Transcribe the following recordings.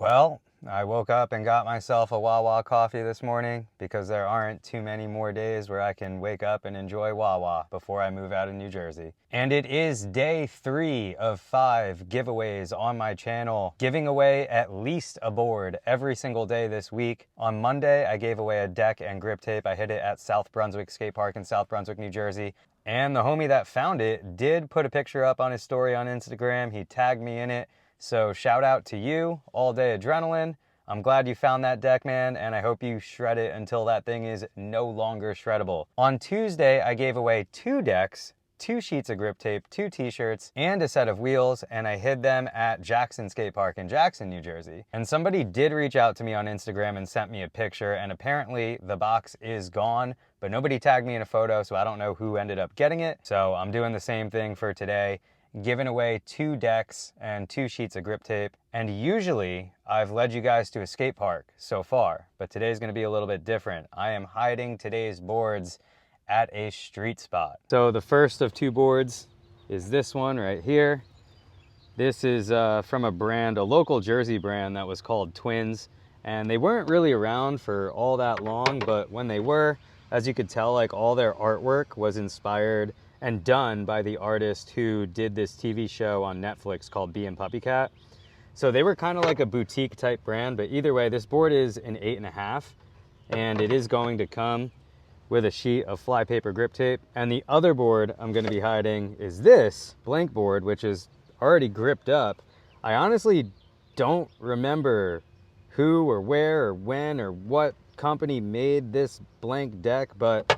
Well, I woke up and got myself a Wawa coffee this morning because there aren't too many more days where I can wake up and enjoy Wawa before I move out of New Jersey. And it is day 3 of 5 giveaways on my channel, giving away at least a board every single day this week. On Monday, I gave away a deck and grip tape. I hit it at South Brunswick Skate Park in South Brunswick, New Jersey. And the homie that found it did put a picture up on his story on Instagram. He tagged me in it. So shout out to you, All Day Adrenaline. I'm glad you found that deck, man, and I hope you shred it until that thing is no longer shreddable. On Tuesday, I gave away 2 decks, 2 sheets of grip tape, 2 t-shirts, and a set of wheels, and I hid them at Jackson Skate Park in Jackson, New Jersey. And somebody did reach out to me on Instagram and sent me a picture, and apparently the box is gone, but nobody tagged me in a photo, so I don't know who ended up getting it. So I'm doing the same thing for today, giving away 2 decks and 2 sheets of grip tape. And usually I've led you guys to a skate park so far, but today's gonna be a little bit different. I am hiding today's boards at a street spot. So the first of 2 boards is this one right here. This is from a brand, a local Jersey brand that was called Twins. And they weren't really around for all that long, but when they were, as you could tell, like all their artwork was inspired and done by the artist who did this TV show on Netflix called Bee and Puppycat. So they were kind of like a boutique type brand, but either way, this board is an 8.5, and it is going to come with a sheet of fly paper grip tape. And the other board I'm gonna be hiding is this blank board, which is already gripped up. I honestly don't remember who or where or when or what company made this blank deck, but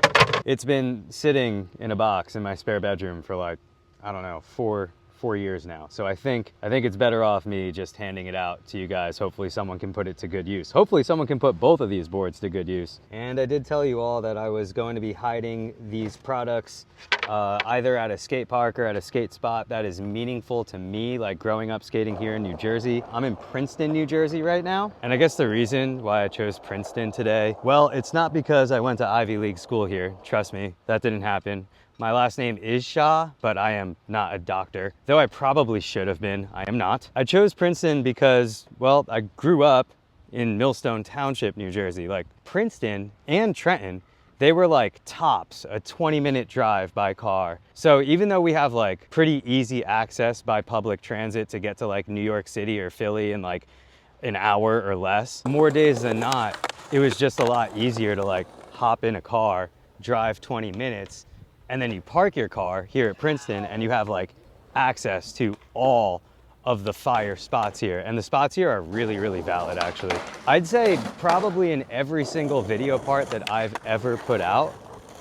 it's been sitting in a box in my spare bedroom for like, I don't know, four years now. So I think it's better off me just handing it out to you guys. Hopefully someone can put it to good use. Hopefully someone can put both of these boards to good use. And I did tell you all that I was going to be hiding these products either at a skate park or at a skate spot that is meaningful to me, like growing up skating here in New Jersey. I'm in Princeton, New Jersey right now. And I guess the reason why I chose Princeton today, well, it's not because I went to Ivy League school here. Trust me, that didn't happen. My last name is Shah, but I am not a doctor, though I probably should have been. I am not. I chose Princeton because, well, I grew up in Millstone Township, New Jersey. Like Princeton and Trenton, they were like tops a 20-minute drive by car. So even though we have like pretty easy access by public transit to get to like New York City or Philly in like an hour or less, more days than not, it was just a lot easier to like hop in a car, drive 20 minutes, and then you park your car here at Princeton and you have like access to all of the fire spots here. And the spots here are really, really valid actually. I'd say probably in every single video part that I've ever put out,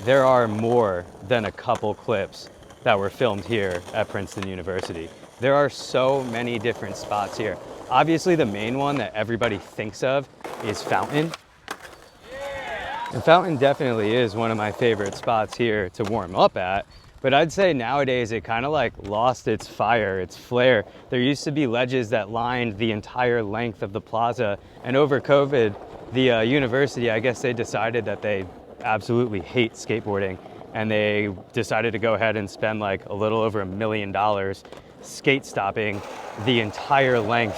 there are more than a couple clips that were filmed here at Princeton University. There are so many different spots here. Obviously the main one that everybody thinks of is Fountain. And Fountain definitely is one of my favorite spots here to warm up at, but I'd say nowadays it kind of like lost its fire, its flair. There used to be ledges that lined the entire length of the plaza, and over COVID, the university, I guess they decided that they absolutely hate skateboarding, and they decided to go ahead and spend like a little over $1 million skate stopping the entire length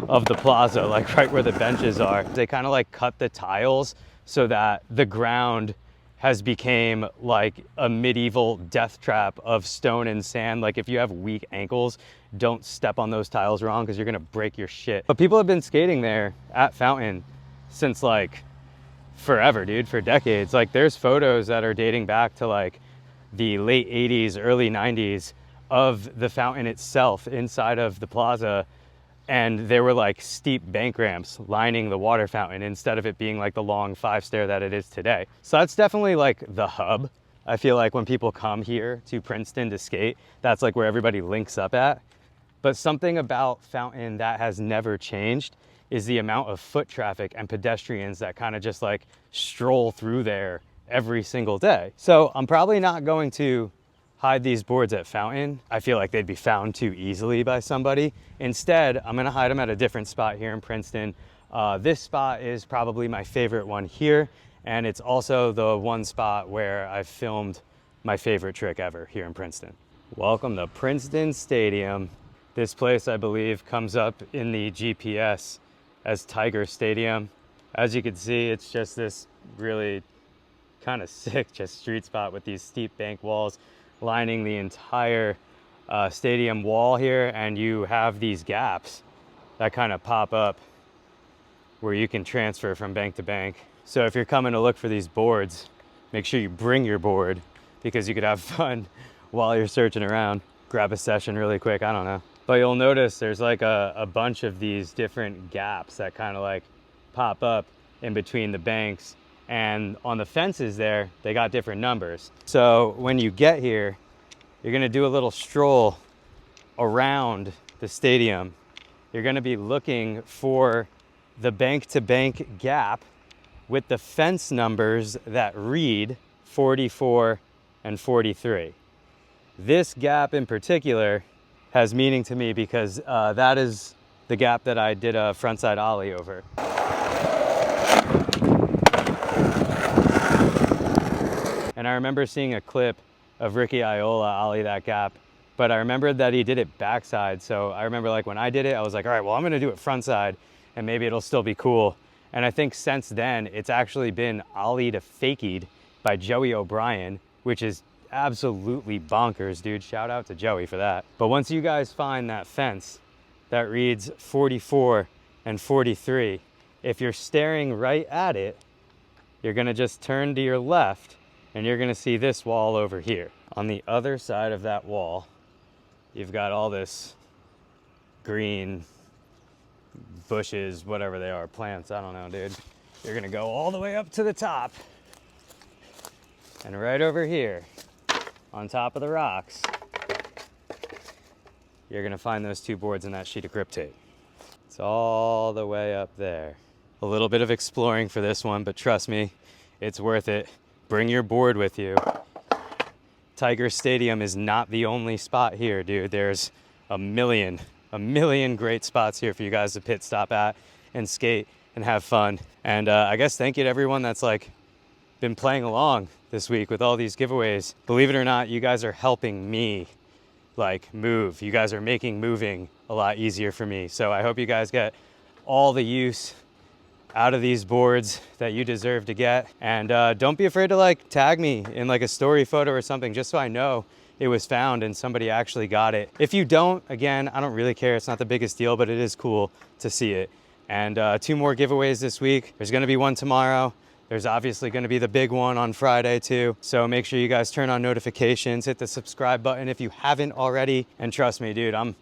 of the plaza, like right where the benches are. They kind of like cut the tiles so that the ground has become like a medieval death trap of stone and sand. Like if you have weak ankles, don't step on those tiles wrong because you're gonna break your shit. But people have been skating there at Fountain since like forever, dude, for decades. Like there's photos that are dating back to like the late 80s, early 90s of the fountain itself inside of the plaza. And there were like steep bank ramps lining the water fountain instead of it being like the long 5-stair that it is today. So that's definitely like the hub. I feel like when people come here to Princeton to skate, that's like where everybody links up at. But something about Fountain that has never changed is the amount of foot traffic and pedestrians that kind of just like stroll through there every single day. So I'm probably not going to hide these boards at Fountain. I feel like they'd be found too easily by somebody. Instead, I'm gonna hide them at a different spot here in Princeton. This spot is probably my favorite one here, and it's also the one spot where I've filmed my favorite trick ever here in Princeton. Welcome to Princeton Stadium. This place, I believe, comes up in the GPS as Tiger Stadium. As you can see, it's just this really kind of sick just street spot with these steep bank walls lining the entire stadium wall here, and you have these gaps that kind of pop up where you can transfer from bank to bank. So if you're coming to look for these boards, make sure you bring your board, because you could have fun while you're searching around. Grab a session really quick, I don't know. But you'll notice there's like a bunch of these different gaps that kind of like pop up in between the banks, and on the fences there, they got different numbers. So when you get here, you're gonna do a little stroll around the stadium. You're gonna be looking for the bank-to-bank gap with the fence numbers that read 44 and 43. This gap in particular has meaning to me because that is the gap that I did a frontside ollie over. And I remember seeing a clip of Ricky Iola ollie that gap, but I remembered that he did it backside. So I remember like when I did it, I was like, all right, well, I'm gonna do it frontside and maybe it'll still be cool. And I think since then, it's actually been ollie to fakied by Joey O'Brien, which is absolutely bonkers, dude. Shout out to Joey for that. But once you guys find that fence that reads 44 and 43, if you're staring right at it, you're gonna just turn to your left and you're gonna see this wall over here. On the other side of that wall, you've got all this green bushes, whatever they are, plants, I don't know, dude. You're gonna go all the way up to the top, and right over here, on top of the rocks, you're gonna find those two boards and that sheet of grip tape. It's all the way up there. A little bit of exploring for this one, but trust me, it's worth it. Bring your board with you. Tiger Stadium is not the only spot here, dude. There's a million great spots here for you guys to pit stop at and skate and have fun. And I guess thank you to everyone that's like been playing along this week with all these giveaways. Believe it or not, you guys are helping me like move. You guys are making moving a lot easier for me. So I hope you guys get all the use out of these boards that you deserve to get. And don't be afraid to like tag me in like a story photo or something, just so I know it was found and somebody actually got it. If you don't, again, I don't really care. It's not the biggest deal, but it is cool to see it. And 2 more giveaways this week. There's gonna be one tomorrow. There's obviously gonna be the big one on Friday too. So make sure you guys turn on notifications, hit the subscribe button if you haven't already. And trust me, dude, I'm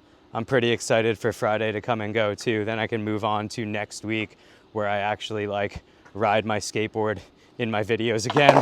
pretty excited for Friday to come and go too. Then I can move on to next week, where I actually like ride my skateboard in my videos again.